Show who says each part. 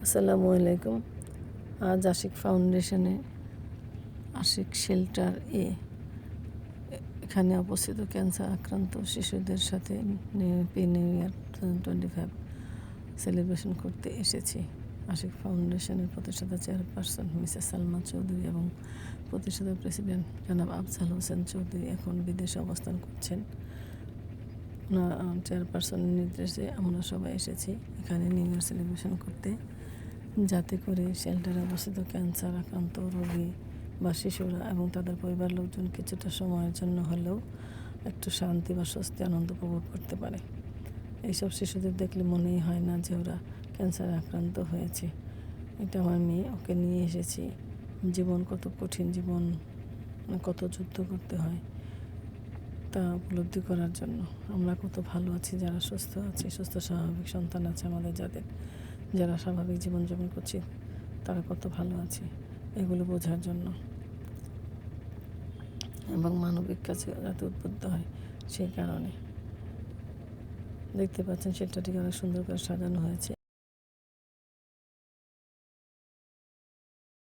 Speaker 1: আসসালামু আলাইকুম। আজ আশিক ফাউন্ডেশনে আশিক শেল্টার এখানে অবস্থিত ক্যান্সার আক্রান্ত শিশুদের সাথে হ্যাপি নিউ ইয়ার 2025 সেলিব্রেশন করতে এসেছি। আশিক ফাউন্ডেশনের প্রতিষ্ঠাতা চেয়ারপারসন মিসেস সালমা চৌধুরী এবং প্রতিষ্ঠাতা প্রেসিডেন্ট জনাব আফজাল হোসেন চৌধুরী এখন বিদেশে অবস্থান করছেন। চেয়ারপারসনের নির্দেশে আমরা সবাই এসেছি এখানে নিউ ইয়ার সেলিব্রেশন করতে, যাতে করে শেল্টারে অবস্থিত ক্যান্সার আক্রান্ত রোগী বা শিশুরা এবং তাদের পরিবার লোকজন কিছুটা সময়ের জন্য হলেও একটু শান্তি বা স্বস্তি আনন্দ উপভোগ করতে পারে। এইসব শিশুদের দেখলে মনেই হয় না যে ওরা ক্যান্সারে আক্রান্ত হয়েছে। এটা আমার মেয়ে, ওকে নিয়ে এসেছি। জীবন কত কঠিন, জীবন কত যুদ্ধ করতে হয় তা উপলব্ধি করার জন্য। আমরা কত ভালো আছি যারা সুস্থ আছি, সুস্থ স্বাভাবিক সন্তান আছে আমাদের, যারা স্বাভাবিক জীবনযাপন করছি তারা কত ভালো আছে, এগুলো বোঝার জন্য এবং মানবিক কাছে যাতে উদ্বুদ্ধ হয় সেই কারণে। দেখতে পাচ্ছেন শেল্টারটিকে অনেক সুন্দর করে সাজানো হয়েছে।